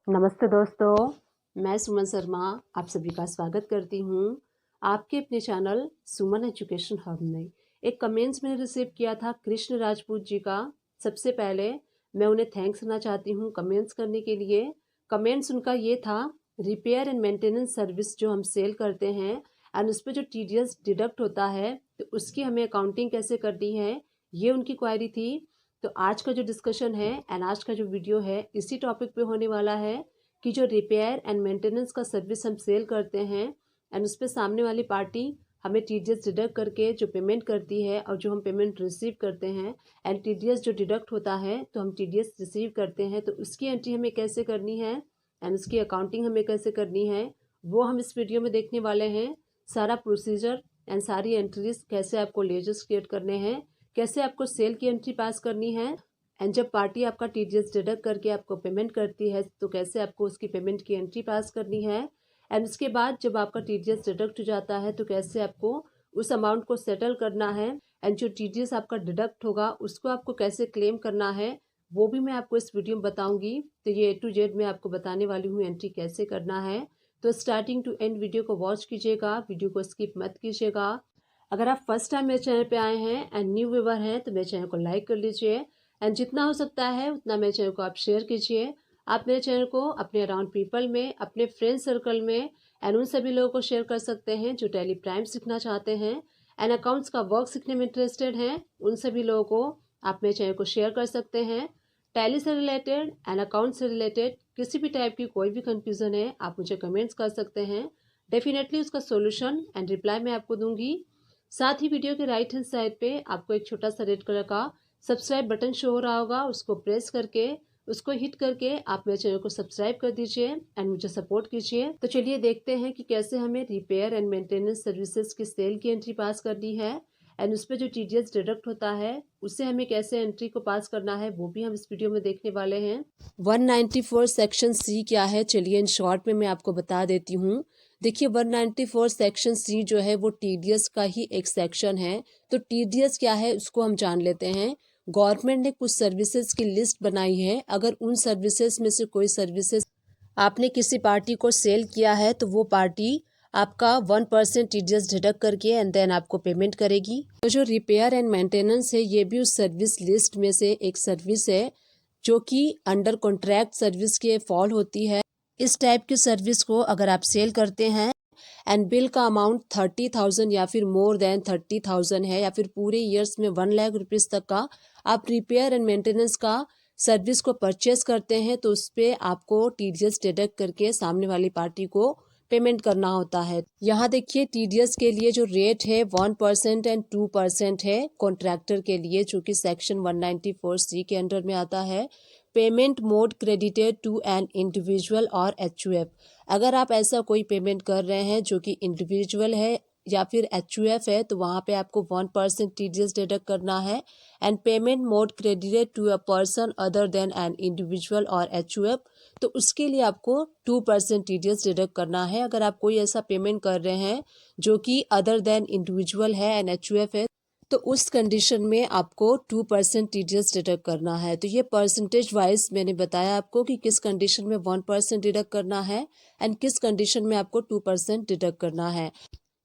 नमस्ते दोस्तों, मैं सुमन शर्मा आप सभी का स्वागत करती हूँ आपके अपने चैनल सुमन एजुकेशन हब में। एक कमेंट्स मैंने रिसीव किया था कृष्ण राजपूत जी का। सबसे पहले मैं उन्हें थैंक्स करना चाहती हूँ कमेंट्स करने के लिए। कमेंट्स उनका ये था, रिपेयर एंड मेंटेनेंस सर्विस जो हम सेल करते हैं एंड उस पर जो टीडीएस डिडक्ट होता है तो उसकी हमें अकाउंटिंग कैसे करनी है, ये उनकी क्वायरी थी। तो आज का जो डिस्कशन है एंड आज का जो वीडियो है इसी टॉपिक पे होने वाला है कि जो रिपेयर एंड मेंटेनेंस का सर्विस हम सेल करते हैं एंड उस पर सामने वाली पार्टी हमें टीडीएस डिडक्ट करके जो पेमेंट करती है और जो हम पेमेंट रिसीव करते हैं एंड टीडीएस जो डिडक्ट होता है तो हम टीडीएस रिसीव करते हैं तो उसकी एंट्री हमें कैसे करनी है एंड उसकी अकाउंटिंग हमें कैसे करनी है वो हम इस वीडियो में देखने वाले हैं। सारा प्रोसीजर एंड सारी एंट्रीज कैसे आपको लेजर्स क्रिएट करने हैं, कैसे आपको सेल की एंट्री पास करनी है एंड जब पार्टी आपका टीडीएस डिडक्ट करके आपको पेमेंट करती है तो कैसे आपको उसकी पेमेंट की एंट्री पास करनी है एंड उसके बाद जब आपका टीडीएस डिडक्ट हो जाता है तो कैसे आपको उस अमाउंट को सेटल करना है एंड जो टीडीएस आपका डिडक्ट होगा उसको आपको कैसे क्लेम करना है वो भी मैं आपको इस वीडियो में बताऊंगी। तो ये A to Z मैं आपको बताने वाली हूँ एंट्री कैसे करना है। तो स्टार्टिंग टू एंड वीडियो को वॉच कीजिएगा, वीडियो को स्किप मत कीजिएगा। अगर आप फर्स्ट टाइम मेरे चैनल पे आए हैं एंड न्यू व्यूवर हैं तो मेरे चैनल को लाइक कर लीजिए एंड जितना हो सकता है उतना मेरे चैनल को आप शेयर कीजिए। आप मेरे चैनल को अपने अराउंड पीपल में, अपने फ्रेंड सर्कल में एंड उन सभी लोगों को शेयर कर सकते हैं जो टैली प्राइम सीखना चाहते हैं एंड अकाउंट्स का वर्क सीखने में इंटरेस्टेड हैं। उन सभी लोगों को आप मेरे चैनल को शेयर कर सकते हैं। टैली से रिलेटेड एंड अकाउंट से रिलेटेड किसी भी टाइप की कोई भी कंफ्यूजन है आप मुझे कमेंट्स कर सकते हैं। डेफिनेटली उसका सोल्यूशन एंड रिप्लाई मैं आपको दूंगी। साथ ही वीडियो के राइट हैंड साइड पे आपको एक छोटा सा रेड कलर का सब्सक्राइब बटन शो हो रहा होगा, उसको प्रेस करके उसको हिट करके आप मेरे चैनल को सब्सक्राइब कर दीजिए एंड मुझे सपोर्ट कीजिए। तो चलिए देखते हैं कि कैसे हमें रिपेयर एंड मेंटेनेंस सर्विसेज की सेल की एंट्री पास करनी है एंड उस पर जो टीडीएस डिडक्ट होता है उससे हमें कैसे एंट्री को पास करना है वो भी हम इस वीडियो में देखने वाले हैं। 194 सेक्शन सी क्या है, चलिए इन शॉर्ट में मैं आपको बता देती हूँ। देखिए 194 सेक्शन सी जो है वो टीडीएस का ही एक सेक्शन है। तो टीडीएस क्या है उसको हम जान लेते हैं। गवर्नमेंट ने कुछ सर्विसेज की लिस्ट बनाई है, अगर उन सर्विसेज में से कोई सर्विसेज आपने किसी पार्टी को सेल किया है तो वो पार्टी आपका 1% टीडीएस डिडक्ट करके एंड देन आपको पेमेंट करेगी। तो जो रिपेयर एंड मेंटेनेंस है ये भी उस सर्विस लिस्ट में से एक सर्विस है जो कि अंडर कॉन्ट्रैक्ट सर्विस के फॉल होती है। इस टाइप की सर्विस को अगर आप सेल करते हैं एंड बिल का अमाउंट 30,000 या फिर मोर देन 30,000 है या फिर पूरे ईयर्स में 1 लाख रुपीज़ तक का आप रिपेयर एंड मेंटेनेंस का सर्विस को परचेस करते हैं तो उस पर आपको टीडीएस डिडक्ट करके सामने वाली पार्टी को पेमेंट करना होता है। यहाँ देखिए टीडीएस के लिए जो रेट है 1% एंड 2% है कॉन्ट्रैक्टर के लिए, जो कि सेक्शन 194C के अंडर में आता है। Payment mode credited to an individual और एचयूएफ। अगर आप ऐसा कोई पेमेंट कर रहे हैं जो कि इंडिविजुअल है या फिर एचयूएफ है तो वहाँ पे आपको 1% टीडीएस डिडक्ट करना है and payment mode credited to a person other than an individual और एचयूएफ तो उसके लिए आपको 2% टीडीएस डिडक्ट करना है। अगर आप कोई ऐसा पेमेंट कर रहे हैं जो कि अदर देन इंडिविजुअल है एंड एचयूएफ है तो उस कंडीशन में आपको 2% टीडीएस डिडक्ट करना है। तो ये परसेंटेज वाइज मैंने बताया आपको कि किस कंडीशन में 1% डिडक्ट करना है एंड किस कंडीशन में आपको 2% डिडक्ट करना है।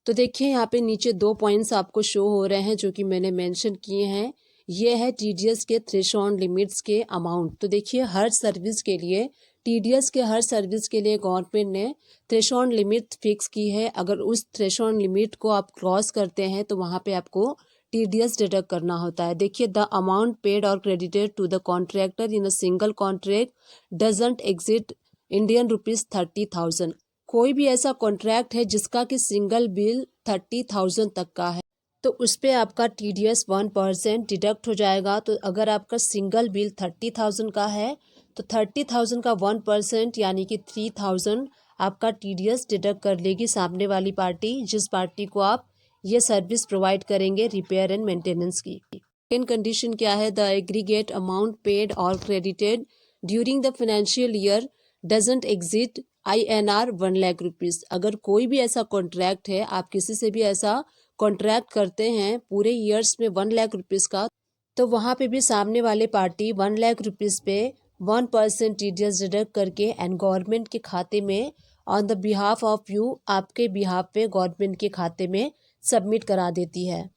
तो देखिए यहाँ पे नीचे 2 पॉइंट्स आपको शो हो रहे हैं जो कि मैंने मेंशन किए हैं। ये है टीडीएस के थ्रेशोल्ड लिमिट्स के अमाउंट। तो देखिए हर सर्विस के लिए टीडीएस के हर सर्विस के लिए गवर्नमेंट ने थ्रेशोल्ड लिमिट फिक्स की है। अगर उस थ्रेशोल्ड लिमिट को आप क्रॉस करते हैं तो वहाँ पे आपको टीडीएस डिडक्ट करना होता है। देखिए द अमाउंट पेड और credited to the contractor in a single contract doesn't exceed Indian rupees 30,000। कोई भी ऐसा कॉन्ट्रैक्ट है जिसका कि सिंगल बिल 30,000 तक का है तो उस पे आपका टीडीएस 1% डिडक्ट हो जाएगा। तो अगर आपका सिंगल बिल 30,000 का है तो 30,000 का 1% यानी कि 3,000 आपका टीडीएस डिडक्ट कर लेगी सामने वाली पार्टी, जिस पार्टी को आप ये सर्विस प्रोवाइड करेंगे रिपेयर एंड मेंटेनेंस की। सेकेंड कंडीशन क्या है, द एग्रीगेट अमाउंट पेड और credited during the financial year doesn't exit INR 1 lakh rupees. अगर कोई भी ऐसा कॉन्ट्रैक्ट है, आप किसी से भी ऐसा कॉन्ट्रैक्ट करते हैं पूरे ईयर्स में 1 लाख रुपीज़ का, तो वहाँ पे भी सामने वाले पार्टी 1 लाख रुपीज़ पे 1% TDS डिडक्ट करके एंड गवर्नमेंट के खाते में on the behalf of you, आपके बिहाफ पे गवर्नमेंट के खाते में सबमिट करा देती है।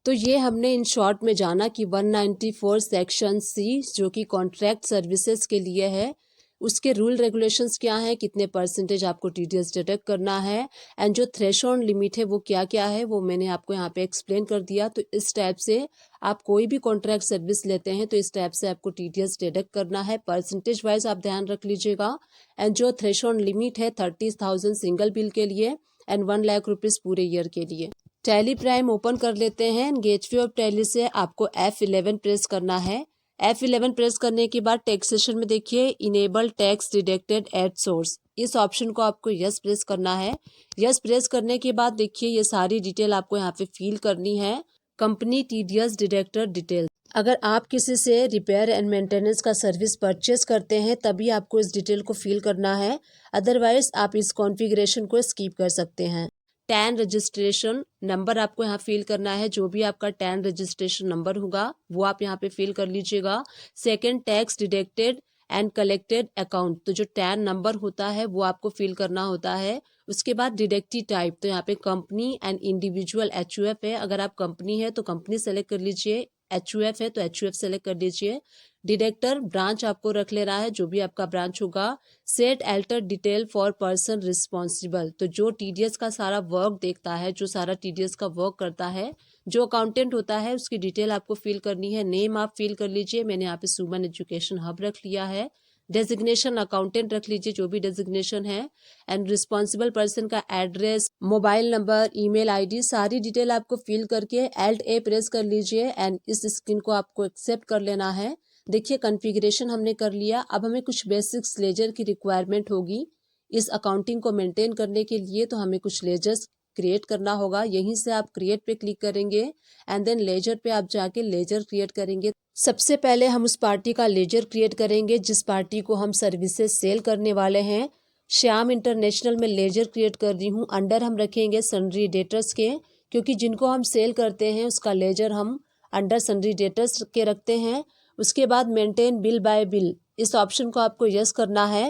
तो ये हमने इन शॉर्ट में जाना कि 194 सेक्शन सी जो कि कॉन्ट्रैक्ट सर्विसेज के लिए है, उसके रूल रेगुलेशंस क्या हैं, कितने परसेंटेज आपको TDS डिडक्ट करना है एंड जो थ्रेशोल्ड लिमिट है वो क्या क्या है, वो मैंने आपको यहाँ पे एक्सप्लेन कर दिया। तो इस टाइप से आप कोई भी कॉन्ट्रैक्ट सर्विस लेते हैं तो इस टाइप से आपको TDS डिडक्ट करना है। परसेंटेज वाइज आप ध्यान रख लीजिएगा। एंड जो थ्रेशोल्ड लिमिट है 30,000 सिंगल बिल के लिए एंड 1 लाख रुपीज़ पूरे ईयर के लिए। टैली प्राइम ओपन कर लेते हैं। गेटवे ऑफ टैली से आपको F11 प्रेस करना है। F11 प्रेस करने के बाद टैक्सेशन में देखिए enable tax deducted at source, इस ऑप्शन को आपको यस प्रेस करना है। यस प्रेस करने के बाद देखिए ये सारी डिटेल आपको यहाँ पे फिल करनी है। कंपनी TDS डिडक्टर डिटेल, अगर आप किसी से रिपेयर एंड मेंटेनेंस का सर्विस परचेस करते हैं तभी आपको इस डिटेल को फिल करना है, अदरवाइज आप इस कॉन्फ़िगरेशन को स्किप कर सकते हैं। टैन रजिस्ट्रेशन नंबर आपको यहाँ फिल करना है, जो भी आपका टैन रजिस्ट्रेशन नंबर होगा वो आप यहाँ पे फिल कर लीजिएगा। Second, tax deducted and collected account, तो जो टैन नंबर होता है वो आपको फिल करना होता है। उसके बाद डिडक्टी टाइप, तो यहाँ पे कंपनी एंड इंडिविजुअल HUF है, अगर आप कंपनी है तो कंपनी सेलेक्ट कर लीजिए, HUF है तो HUF सेलेक्ट कर लीजिए। डिडक्टर ब्रांच आपको रख लेना है, जो भी आपका ब्रांच होगा। Set alter detail for person responsible, तो जो TDS का सारा वर्क देखता है, जो सारा TDS का वर्क करता है, जो अकाउंटेंट होता है, उसकी डिटेल आपको फिल करनी है। नेम आप फिल कर लीजिए, मैंने यहाँ पे सुमन एजुकेशन हब रख लिया है। डेजिग्नेशन अकाउंटेंट रख लीजिए, जो भी डेजिग्नेशन है। एंड रिस्पॉन्सिबल पर्सन का address, mobile number, email ID, सारी डिटेल आपको फिल करके Alt A प्रेस कर लीजिए एंड इस स्क्रीन को आपको एक्सेप्ट कर लेना है। देखिए कॉन्फ़िगरेशन हमने कर लिया। अब हमें कुछ बेसिक्स लेजर की रिक्वायरमेंट होगी इस अकाउंटिंग को मेंटेन करने के लिए, तो हमें कुछ लेजर्स क्रिएट करना होगा। यहीं से आप क्रिएट पे क्लिक करेंगे एंड देन लेजर पे आप जाके लेजर क्रिएट करेंगे। सबसे पहले हम उस पार्टी का लेजर क्रिएट करेंगे जिस पार्टी को हम सर्विसेज सेल करने वाले हैं। श्याम इंटरनेशनल में लेजर क्रिएट कर रही हूँ। अंडर हम रखेंगे सन्ड्री डेटर्स के, क्योंकि जिनको हम सेल करते हैं उसका लेजर हम अंडर सन्ड्री डेटर्स के रखते हैं। उसके बाद मेंटेन बिल बाय बिल, इस ऑप्शन को आपको यस करना है।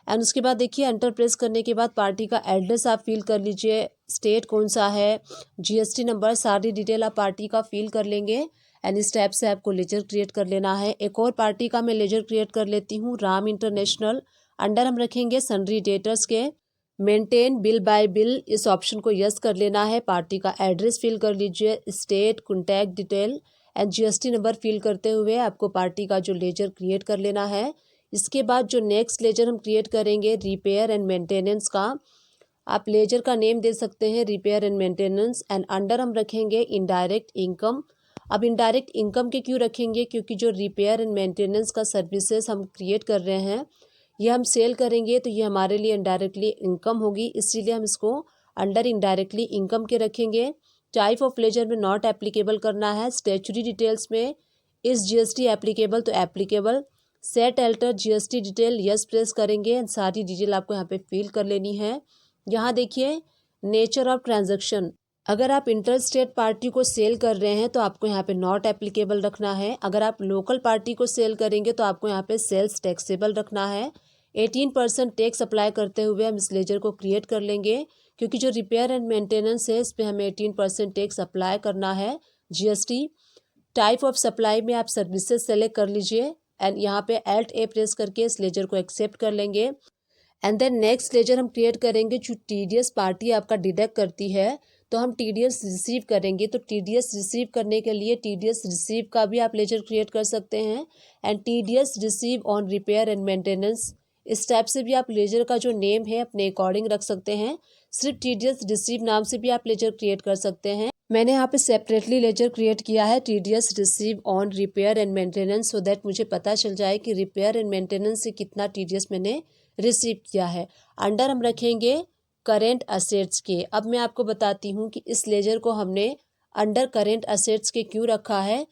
एंड उसके बाद देखिए एंटर प्रेस करने के बाद पार्टी का एड्रेस आप फिल कर लीजिए, स्टेट कौन सा है, GST नंबर, सारी डिटेल आप पार्टी का फिल कर लेंगे। एंड इस टाइप से आपको लेजर क्रिएट कर लेना है। एक और पार्टी का मैं लेजर क्रिएट कर लेती हूँ, राम इंटरनेशनल। अंडर हम रखेंगे सन्ड्री डेटर्स के, मेंटेन बिल बाय बिल, इस ऑप्शन को यस कर लेना है। पार्टी का एड्रेस फिल कर लीजिए, state, contact detail and GST number fill करते हुए आपको पार्टी का जो लेजर क्रिएट कर लेना है। इसके बाद जो नेक्स्ट लेजर हम क्रिएट करेंगे रिपेयर एंड मेंटेनेंस का, आप लेजर का नेम दे सकते हैं repair and maintenance. And under हम रखेंगे इनडायरेक्ट इनकम। अब इनडायरेक्ट इनकम के क्यों रखेंगे, क्योंकि जो रिपेयर एंड मेंटेनेंस का सर्विसेज हम क्रिएट कर रहे हैं ये हम सेल करेंगे तो ये हमारे लिए इनडायरेक्टली इनकम होगी, इसीलिए हम इसको अंडर इनडायरेक्टली इनकम के रखेंगे। टाइप ऑफ लेजर में नॉट एप्लीकेबल करना है। स्टैच्यूटरी डिटेल्स में इस GST एप्लीकेबल तो applicable. Set alter GST detail, yes press करेंगे एंड सारी डिटेल आपको यहाँ पे फिल कर लेनी है। यहाँ देखिए नेचर ऑफ ट्रांजैक्शन, अगर आप इंटर स्टेट पार्टी को सेल कर रहे हैं तो आपको यहाँ पे नॉट एप्लीकेबल रखना है। अगर आप लोकल पार्टी को सेल करेंगे तो आपको यहाँ पे सेल्स टैक्सेबल रखना है। 18% टैक्स अप्लाई करते हुए हम इस लेजर को क्रिएट कर लेंगे, क्योंकि जो रिपेयर एंड मेंटेनेंस है इस पर हमें 18% टैक्स अप्लाई करना है GST। टाइप ऑफ सप्लाई में आप सर्विसेज सेलेक्ट कर लीजिए एंड यहाँ पे Alt A प्रेस करके इस लेजर को एक्सेप्ट कर लेंगे। एंड देन नेक्स्ट लेजर हम क्रिएट करेंगे जो TDS पार्टी आपका डिडक्ट करती है, तो हम TDS रिसीव करेंगे। तो TDS रिसीव करने के लिए TDS रिसीव का भी आप लेजर क्रिएट कर सकते हैं and TDS receive on repair and maintenance, इस टाइप से भी आप लेजर का जो नेम है अपने अकॉर्डिंग रख सकते हैं। सिर्फ TDS रिसीव नाम से भी आप लेजर क्रिएट कर सकते हैं। मैंने यहाँ पे सेपरेटली लेजर क्रिएट किया है TDS receive on repair and maintenance, so that मुझे पता चल जाए कि रिपेयर एंड मेंटेनेंस से कितना TDS मैंने रिसीव किया है। अंडर हम रखेंगे करेंट असेट्स के। अब मैं आपको बताती हूँ कि इस लेजर को हमने अंडर करेंट असेट्स के क्यों रखा है।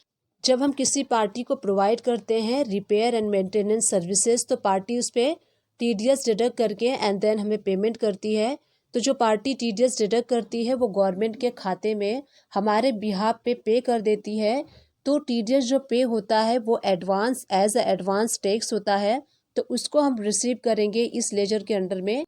जब हम किसी पार्टी को प्रोवाइड करते हैं रिपेयर एंड मेंटेनेंस सर्विसेज तो पार्टी उस पर TDS डिडक्ट करके एंड देन हमें पेमेंट करती है। तो जो पार्टी TDS डिडक्ट करती है वो गवर्नमेंट के खाते में हमारे बिहाफ पे कर देती है। तो TDS जो पे होता है वो advance as a advance tax होता है, तो उसको हम रिसीव करेंगे इस लेजर के अंडर में।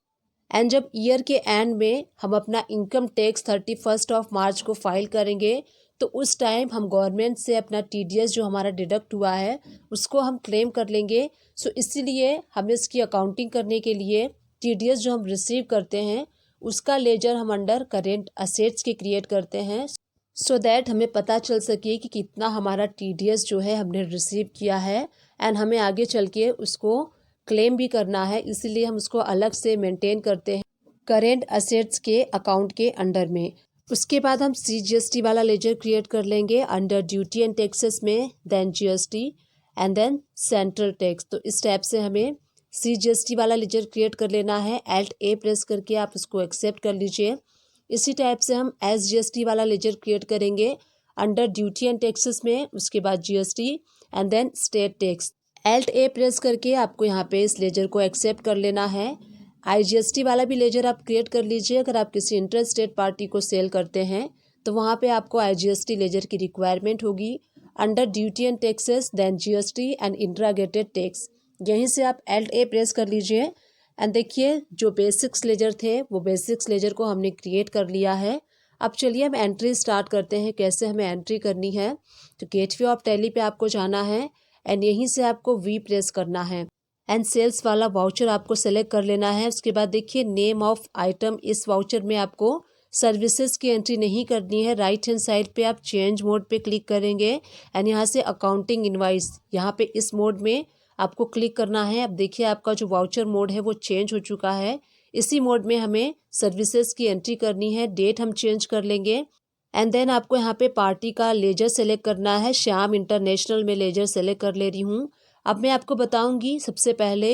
एंड जब ईयर के एंड में हम अपना इनकम टैक्स 31 मार्च को फाइल करेंगे, तो उस टाइम हम गवर्नमेंट से अपना TDS जो हमारा डिडक्ट हुआ है उसको हम क्लेम कर लेंगे। सो इसीलिए हमें इसकी अकाउंटिंग करने के लिए TDS जो हम रिसीव करते हैं उसका लेजर हम अंडर करेंट असेट्स के क्रिएट करते हैं, सो दैट हमें पता चल सके कि कितना हमारा TDS जो है हमने रिसीव किया है एंड हमें आगे चल के उसको क्लेम भी करना है। इसीलिए हम उसको अलग से मेंटेन करते हैं करेंट असेट्स के अकाउंट के अंडर में। उसके बाद हम CGST वाला लेजर क्रिएट कर लेंगे अंडर ड्यूटी एंड टैक्सेस में, then GST and then central tax. तो इस टाइप से हमें CGST वाला लेजर क्रिएट कर लेना है। Alt A प्रेस करके आप उसको एक्सेप्ट कर लीजिए। इसी टाइप से हम SGST वाला लेजर क्रिएट करेंगे अंडर ड्यूटी एंड टैक्सेस में, उसके बाद GST and then state tax. Alt A press करके आपको यहाँ पे इस लेजर को एक्सेप्ट कर लेना है। IGST वाला भी लेजर आप क्रिएट कर लीजिए। अगर आप किसी इंटर स्टेट पार्टी को सेल करते हैं तो वहाँ पे आपको IGST लेजर की रिक्वायरमेंट होगी under duty and taxes, then GST and integrated tax. यहीं से आप Alt A प्रेस कर लीजिए एंड देखिए जो बेसिक्स लेजर थे वो बेसिक्स लेजर को हमने क्रिएट कर लिया है। अब चलिए हम एंट्री स्टार्ट करते हैं, कैसे हमें एंट्री करनी है। तो गेटवे ऑफ टैली पे आपको जाना है एंड यहीं से आपको V प्रेस करना है एंड सेल्स वाला वाउचर आपको सेलेक्ट कर लेना है। उसके बाद देखिए नेम ऑफ आइटम, इस वाउचर में आपको सर्विसेज की एंट्री नहीं करनी है। राइट हैंड साइड पे आप चेंज मोड पे क्लिक करेंगे एंड यहाँ से अकाउंटिंग इनवाइस, यहाँ पे इस मोड में आपको क्लिक करना है। अब देखिए आपका जो वाउचर मोड है वो चेंज हो चुका है। इसी मोड में हमें सर्विसेज की एंट्री करनी है। डेट हम चेंज कर लेंगे एंड देन आपको यहाँ पे पार्टी का लेजर सेलेक्ट करना है। श्याम इंटरनेशनल में लेजर सेलेक्ट कर ले रही हूँ। अब मैं आपको बताऊंगी सबसे पहले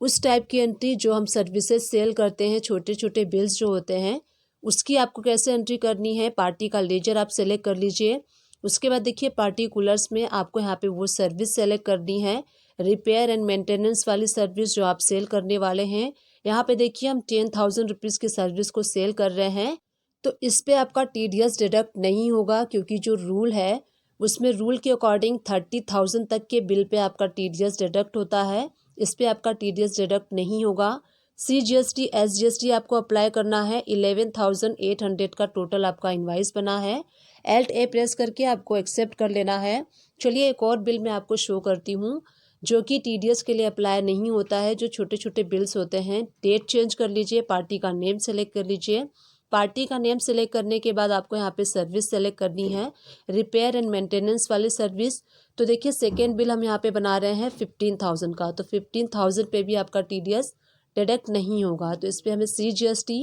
उस टाइप की एंट्री जो हम सर्विसेज सेल करते हैं, छोटे छोटे बिल्स जो होते हैं उसकी आपको कैसे एंट्री करनी है। पार्टी का लेजर आप सेलेक्ट कर लीजिए। उसके बाद देखिए पार्टिकुलर्स में आपको यहाँ पे वो सर्विस सेलेक्ट करनी है, रिपेयर एंड मेंटेनेंस वाली सर्विस जो आप सेल करने वाले हैं। यहाँ पे देखिए हम 10,000 रुपीज़ की सर्विस को सेल कर रहे हैं, तो इस पे आपका TDS डिडक्ट नहीं होगा क्योंकि जो रूल है उसमें रूल के अकॉर्डिंग 30,000 तक के बिल पे आपका TDS डिडक्ट होता है। इस पे आपका TDS डिडक्ट नहीं होगा। CGST SGST आपको अप्लाई करना है। 11,800 का टोटल आपका इनवाइस बना है। Alt A प्रेस करके आपको एक्सेप्ट कर लेना है। चलिए एक और बिल मैं आपको शो करती हूँ जो कि TDS के लिए अप्लाई नहीं होता है, जो छोटे छोटे बिल्स होते हैं। डेट चेंज कर लीजिए, पार्टी का नेम सेलेक्ट कर लीजिए। पार्टी का नेम सेलेक्ट करने के बाद आपको यहाँ पे सर्विस सेलेक्ट करनी है, रिपेयर एंड मेंटेनेंस वाली सर्विस। तो देखिए सेकेंड बिल हम यहाँ पे बना रहे हैं 15,000 का, तो 15,000 पे भी आपका TDS डिडक्ट नहीं होगा। तो इस पर हमें CGST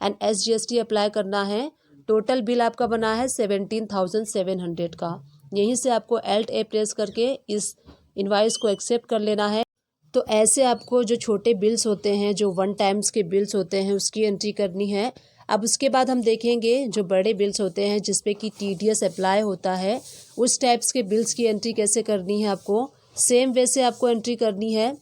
एंड SGST अप्लाई करना है। टोटल बिल आपका बना है 17,700 का। यहीं से आपको Alt A प्रेस करके इस इनवाइस को एक्सेप्ट कर लेना है। तो ऐसे आपको जो छोटे बिल्स होते हैं, जो वन टाइम्स के बिल्स होते हैं, उसकी एंट्री करनी है। अब उसके बाद हम देखेंगे जो बड़े बिल्स होते हैं जिसपे कि TDS अप्लाई होता है, उस टाइप्स के बिल्स की एंट्री कैसे करनी है। आपको सेम वे से आपको एंट्री करनी है।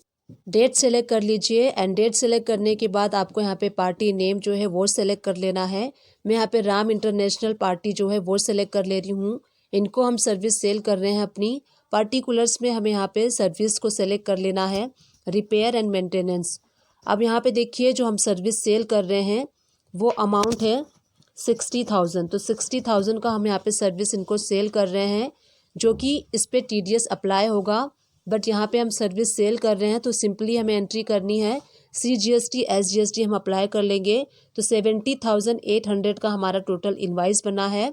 डेट सेलेक्ट कर लीजिए एंड डेट सेलेक्ट करने के बाद आपको यहाँ पे पार्टी नेम जो है वो सेलेक्ट कर लेना है। मैं यहाँ पे राम इंटरनेशनल पार्टी जो है वो सेलेक्ट कर ले रही हूँ। इनको हम सर्विस सेल कर रहे हैं अपनी। पार्टिकुलर्स में हमें यहाँ पे सर्विस को सेलेक्ट कर लेना है, रिपेयर एंड मेंटेनेंस। अब यहाँ पे देखिए जो हम सर्विस सेल कर रहे हैं वो अमाउंट है 60,000। तो 60,000 का हम यहाँ पे सर्विस इनको सेल कर रहे हैं, जो कि इस पे TDS अप्लाई होगा। बट यहाँ पे हम सर्विस सेल कर रहे हैं तो सिंपली हमें एंट्री करनी है। CGST SGST हम अप्लाई कर लेंगे। तो 70,800 का हमारा टोटल इनवाइस बना है।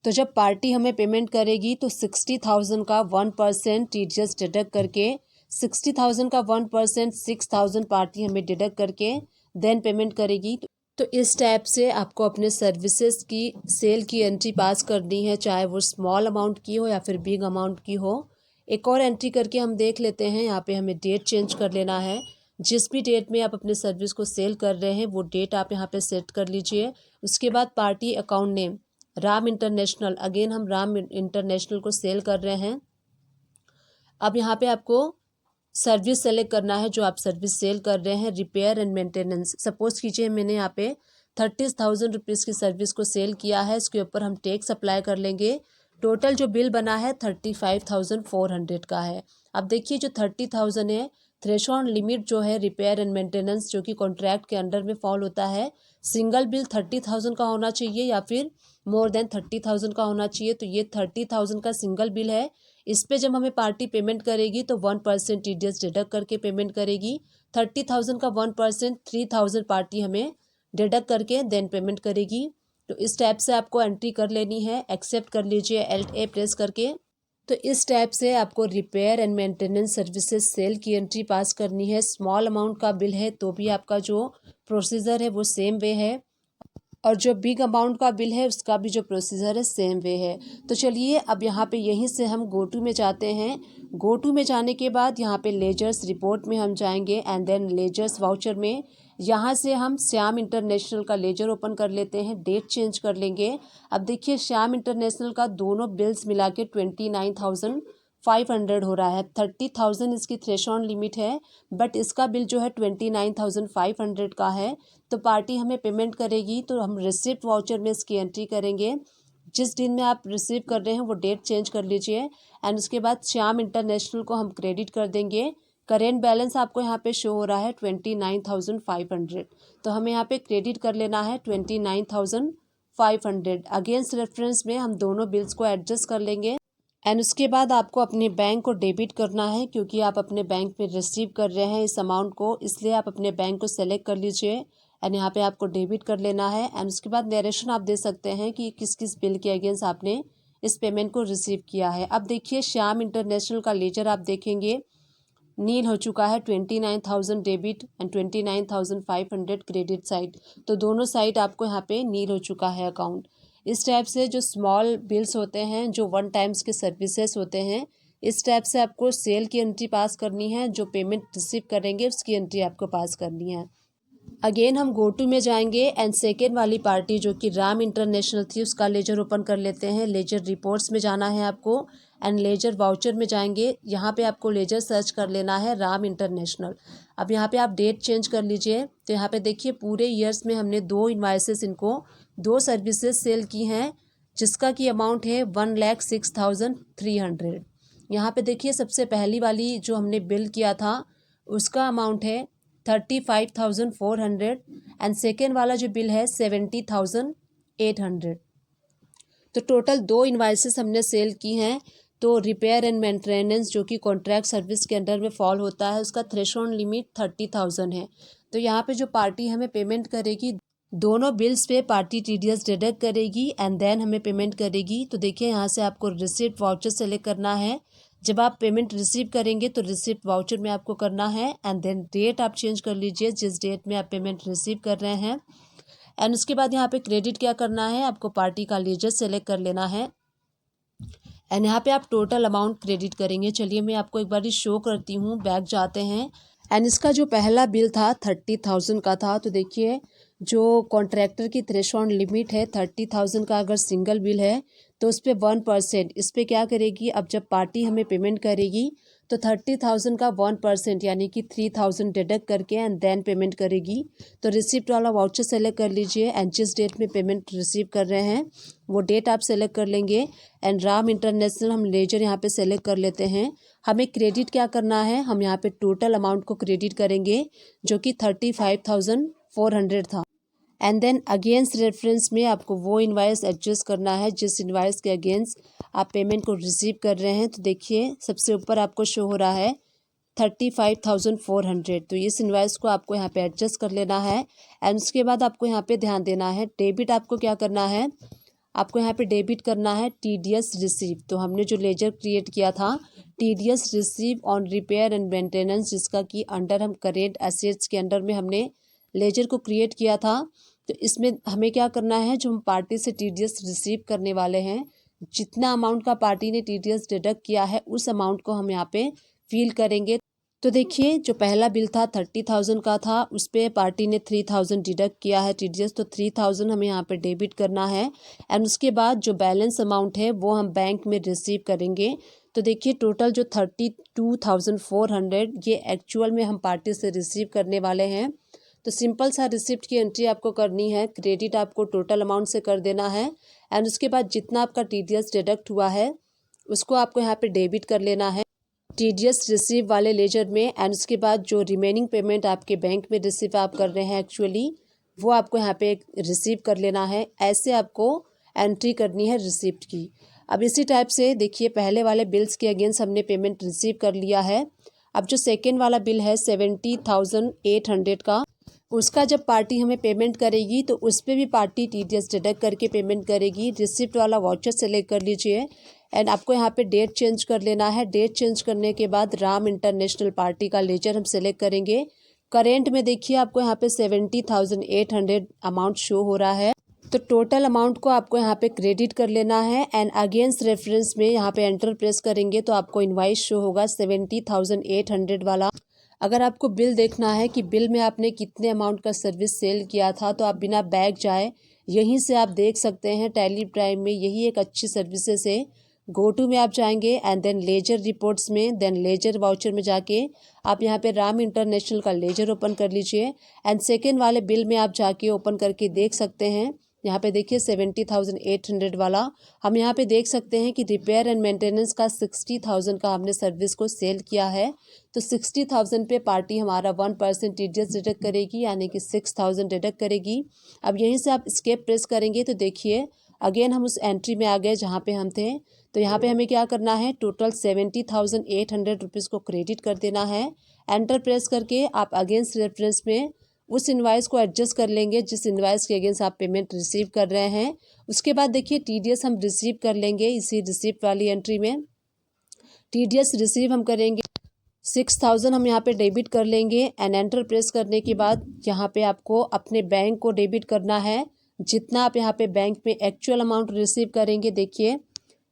तो जब पार्टी हमें पेमेंट करेगी तो 60,000 का 1% TDS डिडक्ट करके, 60,000 का 1% 6,000 पार्टी हमें डिडक्ट करके देन पेमेंट करेगी। तो इस टाइप से आपको अपने सर्विसेज की सेल की एंट्री पास करनी है, चाहे वो स्मॉल अमाउंट की हो या फिर बिग अमाउंट की हो। एक और एंट्री करके हम देख लेते हैं। यहाँ पे हमें डेट चेंज कर लेना है। जिस भी डेट में आप अपने सर्विस को सेल कर रहे हैं वो डेट आप यहाँ पे सेट कर लीजिए। उसके बाद party account name Ram international, again हम राम इंटरनेशनल को सेल कर रहे हैं। अब यहाँ पे आपको सर्विस सेलेक्ट करना है जो आप सर्विस सेल कर रहे हैं, रिपेयर एंड मेंटेनेंस। सपोज कीजिए मैंने यहाँ पे 30,000 रुपीज़ की सर्विस को सेल किया है, इसके ऊपर हम टैक्स अप्लाई कर लेंगे टोटल जो बिल बना है 35,400 का है। अब देखिए जो 30,000 है, थ्रेशोल्ड लिमिट जो है रिपेयर एंड मेंटेनेंस जो कि कॉन्ट्रैक्ट के अंडर में फॉल होता है, सिंगल बिल 30,000 का होना चाहिए या फिर मोर देन 30,000 का होना चाहिए। तो ये 30,000 का सिंगल बिल है। इस पे जब हमें पार्टी पेमेंट करेगी तो 1% TDS डिडक्ट करके पेमेंट करेगी। 30,000 का 1% 3,000 पार्टी हमें डिडक्ट करके देन पेमेंट करेगी। तो इस टैब से आपको एंट्री कर लेनी है, एक्सेप्ट कर लीजिए Alt A प्रेस करके। तो इस टैब से आपको repair and maintenance services sale की एंट्री पास करनी है। स्मॉल अमाउंट का बिल है तो भी आपका जो प्रोसीजर है वो सेम वे है, और जो बिग अमाउंट का बिल है उसका भी जो प्रोसीजर है सेम वे है। तो चलिए अब यहाँ पे यहीं से हम गो टू में जाते हैं। गो टू में जाने के बाद यहाँ पे लेजर्स रिपोर्ट में हम जाएंगे एंड देन लेजर्स वाउचर में यहाँ से हम श्याम इंटरनेशनल का लेजर ओपन कर लेते हैं, डेट चेंज कर लेंगे। अब देखिए श्याम इंटरनेशनल का दोनों बिल्स मिला के 29,500 हो रहा है। 30,000 इसकी थ्रेशोल्ड लिमिट है, बट इसका बिल जो है 29,500 का है। तो पार्टी हमें पेमेंट करेगी तो हम रिसिप्ट वाउचर में इसकी एंट्री करेंगे। जिस दिन में आप रिसीव कर रहे हैं वो डेट चेंज कर लीजिए एंड उसके बाद श्याम इंटरनेशनल को हम क्रेडिट कर देंगे। करेंट बैलेंस आपको यहाँ पे शो हो रहा है 29,500, तो हमें यहाँ पे क्रेडिट कर लेना है 29,500। अगेंस्ट रेफरेंस में हम दोनों बिल्स को एडजस्ट कर लेंगे एंड उसके बाद आपको अपने बैंक को डेबिट करना है, क्योंकि आप अपने बैंक में रिसीव कर रहे हैं इस अमाउंट को, इसलिए आप अपने बैंक को सेलेक्ट कर लीजिए एंड यहाँ पे आपको डेबिट कर लेना है। एंड उसके बाद नरेशन आप दे सकते हैं कि किस किस बिल के अगेंस्ट आपने इस पेमेंट को रिसीव किया है। अब देखिए श्याम इंटरनेशनल का लेजर आप देखेंगे नील हो चुका है, 29,000 डेबिट एंड 29,500 क्रेडिट साइड, तो दोनों साइड आपको यहाँ पे नील हो चुका है अकाउंट। इस टाइप से जो स्मॉल बिल्स होते हैं, जो वन टाइम्स के सर्विसेज होते हैं, इस टाइप से आपको सेल की एंट्री पास करनी है, जो पेमेंट रिसीव करेंगे उसकी एंट्री आपको पास करनी है। अगेन हम गो टू में जाएंगे एंड सेकेंड वाली पार्टी जो कि राम इंटरनेशनल थी उसका लेजर ओपन कर लेते हैं। लेजर रिपोर्ट्स में जाना है आपको एंड लेजर वाउचर में जाएंगे। यहाँ पे आपको लेजर सर्च कर लेना है राम इंटरनेशनल। अब यहाँ पे आप डेट चेंज कर लीजिए। तो यहाँ पे देखिए पूरे ईयर्स में हमने 2 इन्वाइसेस इनको 2 सर्विसेज सेल की हैं, जिसका की अमाउंट है 1,06,300। यहाँ पे देखिए सबसे पहली वाली जो हमने बिल किया था उसका अमाउंट है 35,400 एंड सेकेंड वाला जो बिल है 70,800। तो टोटल 2 इन्वाइसेस हमने सेल की हैं। तो रिपेयर एंड मेंटेनेंस जो कि कॉन्ट्रैक्ट सर्विस के अंडर में फॉल होता है, उसका थ्रेशोल्ड लिमिट 30,000 है। तो यहाँ पे जो पार्टी हमें पेमेंट करेगी, दोनों बिल्स पे पार्टी TDS डिडक्ट करेगी एंड देन हमें पेमेंट करेगी। तो देखिए यहाँ से आपको रिसिप्ट वाउचर सेलेक्ट करना है। जब आप पेमेंट रिसीव करेंगे तो रिसिप्ट वाउचर में आपको करना है एंड देन डेट आप चेंज कर लीजिए जिस डेट में आप पेमेंट रिसीव कर रहे हैं। एंड उसके बाद यहाँ पे क्रेडिट क्या करना है, आपको पार्टी का लेजर सेलेक्ट कर लेना है एंड यहाँ पे आप टोटल अमाउंट क्रेडिट करेंगे। चलिए मैं आपको एक बार शो करती हूँ, बैक जाते हैं एंड इसका जो पहला बिल था 30,000 का था। तो देखिए जो कॉन्ट्रैक्टर की थ्रेशोल्ड लिमिट है 30,000 का, अगर सिंगल बिल है तो उस पर 1% इस पर क्या करेगी, अब जब पार्टी हमें पेमेंट करेगी तो 30,000 का 1% यानी कि 3,000 डिडक्ट करके एंड देन पेमेंट करेगी। तो रिसिप्ट वाला वाउचर सेलेक्ट कर लीजिए एंड जिस डेट में पेमेंट रिसीव कर रहे हैं वो डेट आप सेलेक्ट कर लेंगे एंड राम इंटरनेशनल हम लेजर यहाँ पे सेलेक्ट कर लेते हैं। हमें क्रेडिट क्या करना है, हम यहाँ पे टोटल अमाउंट को क्रेडिट करेंगे जो कि 35,400 था एंड देन अगेंस्ट रेफरेंस में आपको वो इन्वाइस एडजस्ट करना है जिस इन्वाइस के अगेंस्ट आप पेमेंट को रिसीव कर रहे हैं। तो देखिए सबसे ऊपर आपको शो हो रहा है 35,400, तो इस इन्वाइस को आपको यहाँ पे एडजस्ट कर लेना है एंड उसके बाद आपको यहाँ पे ध्यान देना है। डेबिट आपको क्या करना है, आपको यहाँ पे डेबिट करना है TDS रिसीव। तो हमने जो लेजर क्रिएट किया था TDS receive on repair and maintenance, जिसका कि अंडर हम करेंट एसेट्स के अंडर में हमने लेजर को क्रिएट किया था। तो इसमें हमें क्या करना है, जो हम पार्टी से TDS रिसीव करने वाले हैं, जितना अमाउंट का पार्टी ने TDS डिडक्ट किया है उस अमाउंट को हम यहाँ पे फिल करेंगे। तो देखिए जो पहला बिल था 30,000 का था, उस पर पार्टी ने 3,000 डिडक्ट किया है TDS, तो 3,000 हमें यहाँ पे डेबिट करना है एंड उसके बाद जो बैलेंस अमाउंट है वो हम बैंक में रिसीव करेंगे। तो देखिए टोटल जो 32,400 ये एक्चुअल में हम पार्टी से रिसीव करने वाले हैं। तो सिंपल सा रिसिप्ट की एंट्री आपको करनी है। क्रेडिट आपको टोटल अमाउंट से कर देना है एंड उसके बाद जितना आपका TDS डिडक्ट हुआ है उसको आपको यहाँ पे डेबिट कर लेना है TDS रिसीव वाले लेजर में। एंड उसके बाद जो रिमेनिंग पेमेंट आपके बैंक में रिसीव आप कर रहे हैं एक्चुअली वो आपको यहाँ पे रिसीव कर लेना है। ऐसे आपको एंट्री करनी है रिसिप्ट की। अब इसी टाइप से देखिए पहले वाले बिल्स के अगेंस्ट हमने पेमेंट रिसीव कर लिया है। अब जो सेकेंड वाला बिल है 70,800 का, उसका जब पार्टी हमें पेमेंट करेगी तो उस पर भी पार्टी TDS डिडक्ट करके पेमेंट करेगी। रिसिप्ट वाला वाउचर सेलेक्ट कर लीजिए एंड आपको यहाँ पे डेट चेंज कर लेना है। डेट चेंज करने के बाद राम इंटरनेशनल पार्टी का लेजर हम सेलेक्ट करेंगे। करेंट में देखिए आपको यहाँ पे 70,800 अमाउंट शो हो रहा है। तो टोटल अमाउंट को आपको यहाँ पे क्रेडिट कर लेना है एंड अगेंस्ट रेफरेंस में यहाँ पे एंटर प्रेस करेंगे तो आपको इनवाइस शो होगा 70,800 वाला। अगर आपको बिल देखना है कि बिल में आपने कितने अमाउंट का सर्विस सेल किया था तो आप बिना बैग जाए यहीं से आप देख सकते हैं। टैली प्राइम में यही एक अच्छी सर्विसेज है। गो टू में आप जाएंगे एंड देन लेजर रिपोर्ट्स में, देन लेजर वाउचर में जाके आप यहाँ पे राम इंटरनेशनल का लेजर ओपन कर लीजिए एंड सेकेंड वाले बिल में आप जाके ओपन करके देख सकते हैं। यहाँ पे देखिए 70,800 वाला हम यहाँ पे देख सकते हैं कि रिपेयर एंड मेंटेनेंस का 60,000 का हमने सर्विस को सेल किया है। तो 60,000 पे पार्टी हमारा 1% TDS डिडक्ट करेगी यानी कि 6,000 डिडक्ट करेगी। अब यहीं से आप एस्केप प्रेस करेंगे तो देखिए अगेन हम उस एंट्री में आ गए जहाँ पे हम थे। तो यहाँ पे हमें क्या करना है, टोटल 70,800 रुपीज़ को क्रेडिट कर देना है। एंटर प्रेस करके आप अगेंस्ट रेफरेंस में उस इनवाइस को एडजस्ट कर लेंगे जिस इनवाइस के अगेंस्ट आप पेमेंट रिसीव कर रहे हैं। उसके बाद देखिए TDS हम रिसीव कर लेंगे। इसी रिसिप्ट वाली एंट्री में TDS रिसीव हम करेंगे 6,000 हम यहाँ पे डेबिट कर लेंगे एंड एंटर प्रेस करने के बाद यहाँ पे आपको अपने बैंक को डेबिट करना है। जितना आप यहाँ पे बैंक में एक्चुअल अमाउंट रिसीव करेंगे देखिए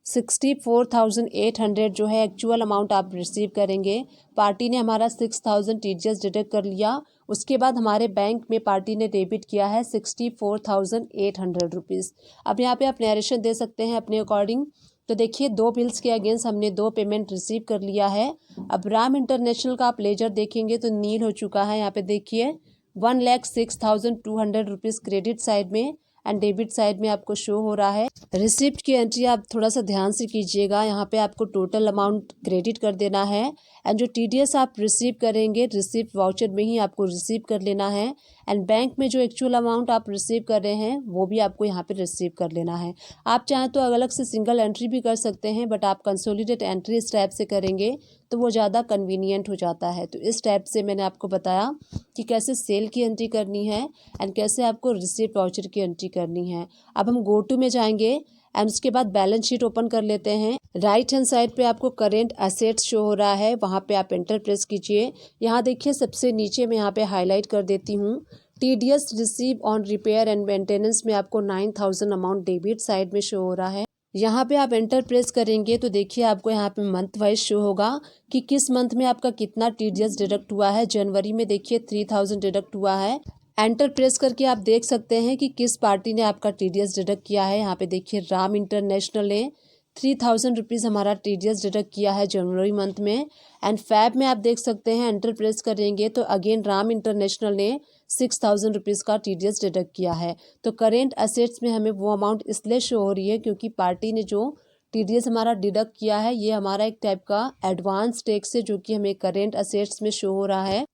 64,800 जो है एक्चुअल अमाउंट आप रिसीव करेंगे। पार्टी ने हमारा 6,000 TDS डिडक्ट कर लिया। उसके बाद हमारे बैंक में पार्टी ने डेबिट किया है 64,800 रुपीज़। अब यहाँ पे आप नरेशन दे सकते हैं अपने अकॉर्डिंग। तो देखिए दो बिल्स के अगेंस्ट हमने दो पेमेंट रिसीव कर लिया है। अब राम इंटरनेशनल का आप लेजर देखेंगे तो नील हो चुका है। यहाँ पे देखिए 1,06,200 रुपीज़ क्रेडिट साइड में एंड डेबिट साइड में आपको शो हो रहा है। रिसिप्ट की एंट्री आप थोड़ा सा ध्यान से कीजिएगा। यहाँ पे आपको टोटल अमाउंट क्रेडिट कर देना है एंड जो TDS आप रिसीव करेंगे रिसिप्ट वाउचर में ही आपको रिसीव कर लेना है एंड बैंक में जो एक्चुअल अमाउंट आप रिसीव कर रहे हैं वो भी आपको यहाँ पे रिसीव कर लेना है। आप चाहें तो अलग से सिंगल एंट्री भी कर सकते हैं बट आप कंसोलिडेट एंट्री इस टाइप से करेंगे तो वो ज़्यादा कन्वीनियंट हो जाता है। तो इस टाइप से मैंने आपको बताया कि कैसे सेल की एंट्री करनी है एंड कैसे आपको रिसिप्ट वाउचर की एंट्री करनी है। अब हम गो टू में जाएंगे एंड उसके बाद बैलेंस शीट ओपन कर लेते हैं। राइट हैंड साइड पे आपको करेंट असेट्स शो हो रहा है, वहाँ पे आप एंटर प्रेस कीजिए। यहाँ देखिए सबसे नीचे में यहाँ पे हाईलाइट कर देती हूँ TDS receive on repair and maintenance में आपको 9,000 अमाउंट डेबिट साइड में शो हो रहा है। यहाँ पे आप एंटर प्रेस करेंगे तो देखिए आपको यहाँ पे मंथ वाइज शो होगा कि किस मंथ में आपका कितना TDS डिडक्ट हुआ है। जनवरी में देखिए 3,000 डिडक्ट हुआ है। एंटर प्रेस करके आप देख सकते हैं कि किस पार्टी ने आपका TDS डिडक्ट किया है। यहाँ पे देखिए राम इंटरनेशनल ने 3,000 रुपीज़ हमारा TDS डिडक्ट किया है जनवरी मंथ में एंड फैब में आप देख सकते हैं एंटर प्रेस करेंगे तो अगेन राम इंटरनेशनल ने 6,000 रुपीज़ का TDS डिडक्ट किया है। तो करेंट असेट्स में हमें वो अमाउंट इसलिए शो हो रही है क्योंकि पार्टी ने जो TDS हमारा डिडक्ट किया है ये हमारा एक टाइप का एडवांस टैक्स है जो कि हमें करेंट असेट्स में शो हो रहा है।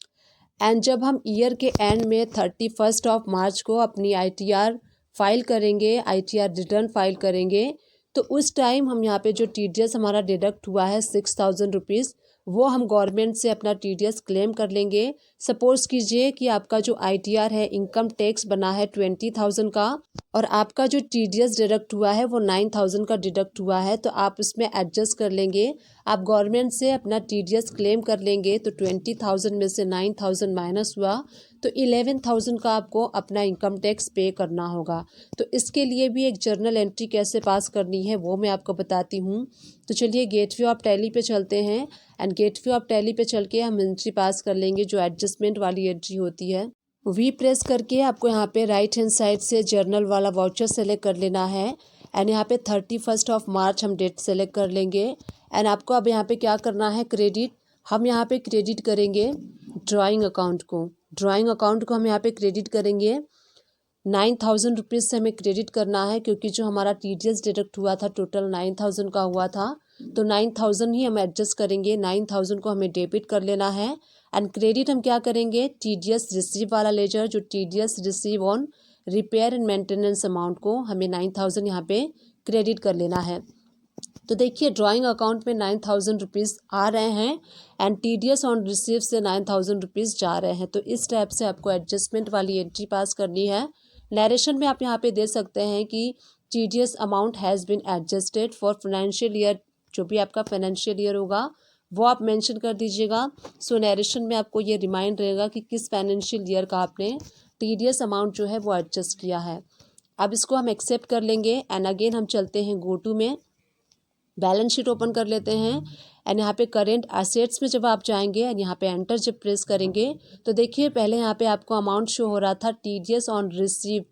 एंड जब हम ईयर के एंड में 31 मार्च को अपनी ITR फाइल करेंगे, ITR रिटर्न फाइल करेंगे तो उस टाइम हम यहाँ पे जो TDS हमारा डिडक्ट हुआ है 6,000 रुपीज़ वो हम गवर्नमेंट से अपना TDS क्लेम कर लेंगे। सपोज़ कीजिए कि आपका जो ITR है इनकम टैक्स बना है 20,000 का और आपका जो TDS डिडक्ट हुआ है वो 9,000 का डिडक्ट हुआ है तो आप उसमें एडजस्ट कर लेंगे। आप गवर्नमेंट से अपना TDS क्लेम कर लेंगे तो 20,000 में से 9,000 माइनस हुआ तो 11,000 का आपको अपना इनकम टैक्स पे करना होगा। तो इसके लिए भी एक जर्नल एंट्री कैसे पास करनी है वो मैं आपको बताती हूँ। तो चलिए गेटवे ऑफ टैली पे चलते हैं एंड गेटवे ऑफ टैली पे चल के हम एंट्री पास कर लेंगे जो एडजस्टमेंट वाली एंट्री होती है। वी प्रेस करके आपको यहाँ पे राइट हैंड साइड से जर्नल वाला वाउचर सेलेक्ट कर लेना है एंड यहाँ पे 31 मार्च हम डेट सेलेक्ट कर लेंगे एंड आपको अब यहाँ पे क्या करना है, क्रेडिट हम यहाँ पे क्रेडिट करेंगे ड्राइंग अकाउंट को। ड्राइंग अकाउंट को हम यहाँ पे क्रेडिट करेंगे। 9,000 रुपीज़ से हमें क्रेडिट करना है, क्योंकि जो हमारा TDS डिडक्ट हुआ था टोटल 9,000 का हुआ था, तो 9,000 ही हम एडजस्ट करेंगे। 9,000 को हमें डेबिट कर लेना है एंड क्रेडिट हम क्या करेंगे, TDS रिसीव वाला लेजर, जो TDS receive on repair and maintenance amount को हमें 9,000 यहाँ पे क्रेडिट कर लेना है। तो देखिए ड्राइंग अकाउंट में 9,000 रुपीज़ आ रहे हैं एंड TDS ऑन रिसीव से 9,000 रुपीज़ जा रहे हैं। तो इस टाइप से आपको एडजस्टमेंट वाली एंट्री पास करनी है। नरेशन में आप यहाँ पे दे सकते हैं कि TDS amount has been adjusted for financial year, जो भी आपका फाइनेंशियल ईयर होगा वो आप मेंशन कर दीजिएगा। सो नरेशन में आपको ये रिमाइंड रहेगा कि किस फाइनेंशियल ईयर का आपने TDS अमाउंट जो है वो एडजस्ट किया है। अब इसको हम एक्सेप्ट कर लेंगे एंड अगेन हम चलते हैं गो टू में, बैलेंस शीट ओपन कर लेते हैं एंड यहाँ पे करेंट एसेट्स में जब आप जाएंगे एंड यहाँ पे एंटर जब प्रेस करेंगे तो देखिए पहले यहाँ पे आपको अमाउंट शो हो रहा था TDS on receive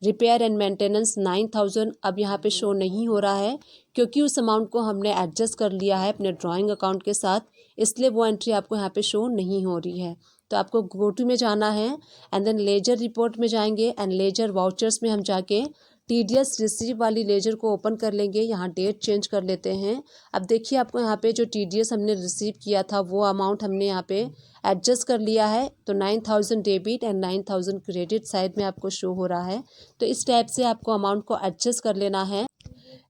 repair and maintenance 9,000, अब यहाँ पे शो नहीं हो रहा है क्योंकि उस अमाउंट को हमने एडजस्ट कर लिया है अपने ड्राइंग अकाउंट के साथ, इसलिए वो एंट्री आपको यहाँ पे शो नहीं हो रही है। तो आपको गो टू में जाना है एंड देन लेजर रिपोर्ट में जाएंगे एंड लेजर वाउचर्स में हम जाके TDS रिसीव वाली लेजर को ओपन कर लेंगे। यहाँ डेट चेंज कर लेते हैं। अब देखिए आपको यहाँ पे जो TDS हमने रिसीव किया था वो अमाउंट हमने यहाँ पे एडजस्ट कर लिया है, तो 9,000 डेबिट एंड 9,000 क्रेडिट साइड में आपको शो हो रहा है। तो इस टाइप से आपको अमाउंट को एडजस्ट कर लेना है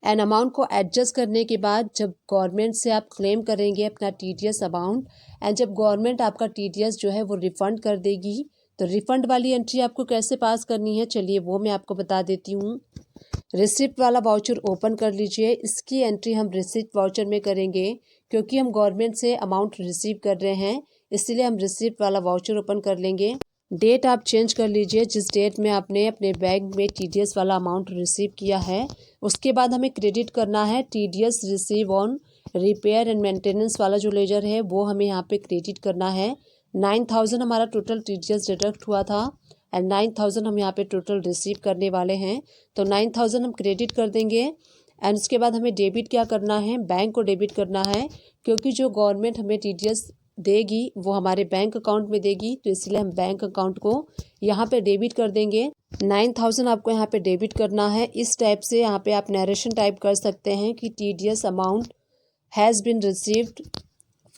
एंड अमाउंट को एडजस्ट करने के बाद जब गवर्नमेंट से आप क्लेम करेंगे अपना TDS अमाउंट एंड जब गवर्नमेंट आपका TDS जो है वो रिफ़ंड कर देगी, तो रिफ़ंड वाली एंट्री आपको कैसे पास करनी है चलिए वो मैं आपको बता देती हूँ। रिसिप्ट वाला वाउचर ओपन कर लीजिए, इसकी एंट्री हम रिसिप्ट वाउचर में करेंगे क्योंकि हम गवर्नमेंट से अमाउंट रिसीव कर रहे हैं, इसलिए हम रिसिप्ट वाला वाउचर ओपन कर लेंगे। डेट आप चेंज कर लीजिए जिस डेट में आपने अपने बैंक में TDS वाला अमाउंट रिसीव किया है। उसके बाद हमें क्रेडिट करना है TDS receive on repair and maintenance वाला जो लेजर है वो हमें यहाँ पे क्रेडिट करना है। 9,000 हमारा टोटल TDS डिडक्ट हुआ था एंड 9,000 हम यहाँ पे टोटल रिसीव करने वाले हैं, तो 9,000 हम क्रेडिट कर देंगे एंड उसके बाद हमें डेबिट क्या करना है, बैंक को डेबिट करना है क्योंकि जो गवर्नमेंट हमें TDS देगी वो हमारे बैंक अकाउंट में देगी, तो इसलिए हम बैंक अकाउंट को यहाँ पे डेबिट कर देंगे। 9,000 आपको यहाँ पे डेबिट करना है। इस टाइप से यहाँ पे आप नरेशन टाइप कर सकते हैं कि TDS amount has been received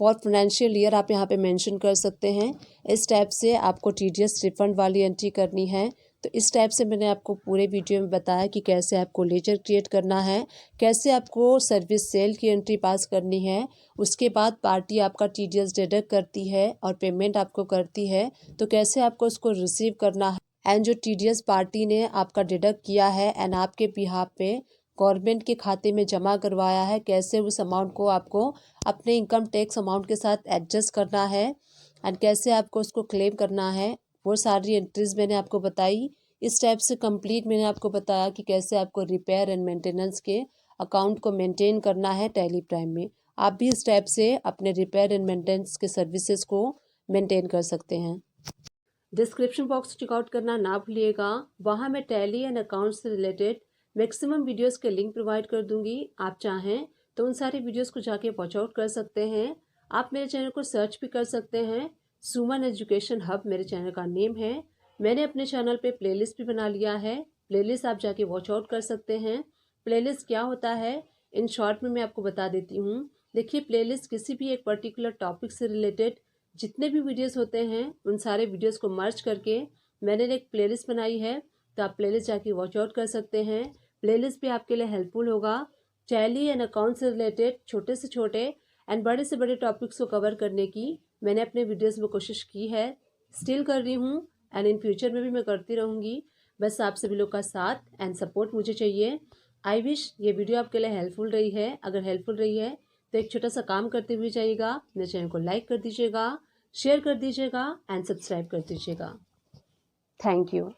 for financial year, आप यहाँ पे मेंशन कर सकते हैं। इस टाइप से आपको TDS रिफंड वाली एंट्री करनी है। तो इस टाइप से मैंने आपको पूरे वीडियो में बताया कि कैसे आपको लेजर क्रिएट करना है, कैसे आपको सर्विस सेल की एंट्री पास करनी है, उसके बाद पार्टी आपका TDS डिडक्ट करती है और पेमेंट आपको करती है, तो कैसे आपको उसको रिसीव करना है एंड जो TDS पार्टी ने आपका डिडक्ट किया है एंड आपके बिहाफ पे गवर्नमेंट के खाते में जमा करवाया है, कैसे उस अमाउंट को आपको अपने इनकम टैक्स अमाउंट के साथ एडजस्ट करना है एंड कैसे आपको उसको क्लेम करना है, वो सारी एंट्रीज मैंने आपको बताई। इस टाइप से कंप्लीट मैंने आपको बताया कि कैसे आपको रिपेयर एंड मेंटेनेंस के अकाउंट को मेंटेन करना है टैली प्राइम में। आप भी इस टाइप से अपने रिपेयर एंड मेंटेनेंस के सर्विसेज को मेंटेन कर सकते हैं। डिस्क्रिप्शन बॉक्स चेकआउट करना ना भूलिएगा, वहाँ मैं टैली एंड अकाउंट से रिलेटेड मैक्सिमम वीडियोस के लिंक प्रोवाइड कर दूंगी। आप चाहें तो उन सारे वीडियोस को जाके वॉच आउट कर सकते हैं। आप मेरे चैनल को सर्च भी कर सकते हैं, सुमन एजुकेशन हब मेरे चैनल का नेम है। मैंने अपने चैनल पे प्लेलिस्ट भी बना लिया है, प्लेलिस्ट आप जाके वॉच आउट कर सकते हैं। प्लेलिस्ट क्या होता है इन शॉर्ट में मैं आपको बता देती हूँ। देखिए प्लेलिस्ट किसी भी एक पर्टिकुलर टॉपिक से रिलेटेड जितने भी वीडियोस होते हैं उन सारे वीडियोस को मर्ज करके मैंने एक प्लेलिस्ट बनाई है, तो आप प्लेलिस्ट जाके वॉच आउट कर सकते हैं। प्लेलिस्ट भी आपके लिए हेल्पफुल होगा। टैली एंड अकाउंट से रिलेटेड छोटे से छोटे एंड बड़े से बड़े टॉपिक्स को कवर करने की मैंने अपने वीडियोस में कोशिश की है, स्टिल कर रही हूँ एंड इन फ्यूचर में भी मैं करती रहूँगी। बस आप सभी लोग का साथ एंड सपोर्ट मुझे चाहिए। आई विश ये वीडियो आपके लिए हेल्पफुल रही है। अगर हेल्पफुल रही है तो एक छोटा सा काम करते हुए जाइएगा, मेरे चैनल को लाइक कर दीजिएगा, शेयर कर दीजिएगा एंड सब्सक्राइब कर दीजिएगा। Thank you.